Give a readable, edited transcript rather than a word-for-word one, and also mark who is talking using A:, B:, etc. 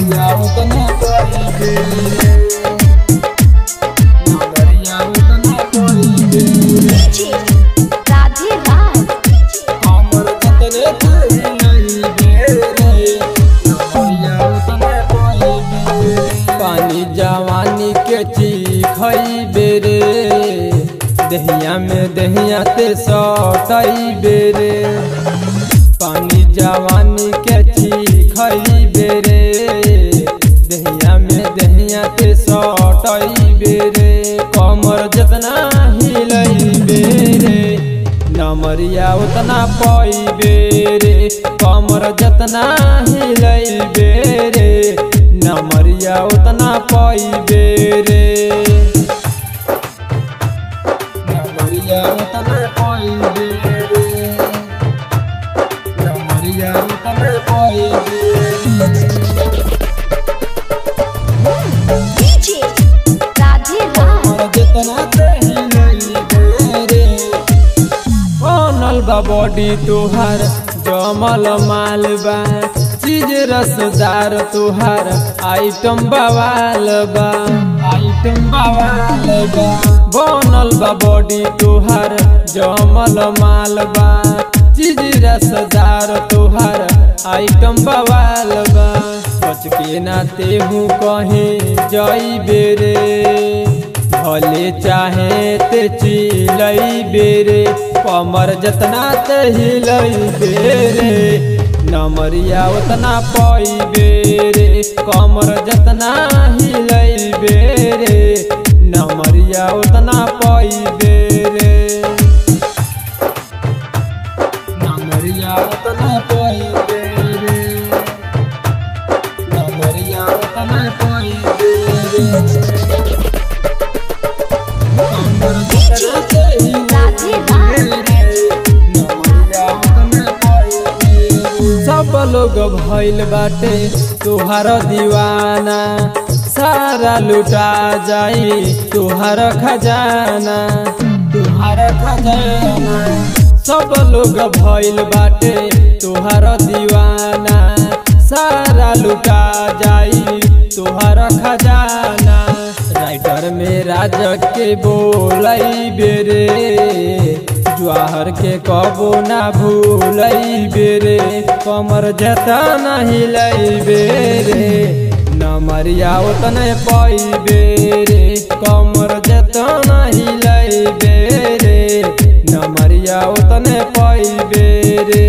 A: नमरिया उतना पइबे
B: राधे राज
A: हमर जतने खइबे रे नमरिया उतना पइबे पानी जवानी के खइबे रे दहिया में दहिया ते सटइबे रे पानी जवानी के खइबे रे दहिया में दहिया ते सटइबे रे कमर जितना हिलइबे रे नमरिया उतना पइबे रे कमर जितना हिलइबे रे नमरिया उतना पइबे रे नमरिया उतना पइबे रे नमरिया उतना पइबे
B: राधे राज
A: जितना बनल बा बॉडी तुहार जमल मालबा चीज रसदार तुहार आइटम बवाल बा बनल बा बॉडी तुहार जमल मालबा चीज रसदार तुहार आइटम बवाल बा बच के ना तेहू कहीं जाइबे रे भले चाहे ते चिलइबे रे कमर जितना ते हिलइबे रे नमरिया उतना पइबे रे कमर जितना हिलइबे रे नमरिया उतना पइबे रे नमरिया उतना पइबे रे नमरिया उतना पइबे रे सब लोग भइल बाटे तुहार दीवाना सारा लुटा जाई तुहार खजाना सब लोग भइल बाटे तुहार दीवाना सारा लुटा जाई तुहार खजाना राइटर में राजा के बोलइबे रे जवाहर के कबो ना भूलइबे रे कमर जितना हिलइबे रे नमरिया उतने पइबे रे कमर जितना हिलइबे रे नमरिया उतने पइबे रे।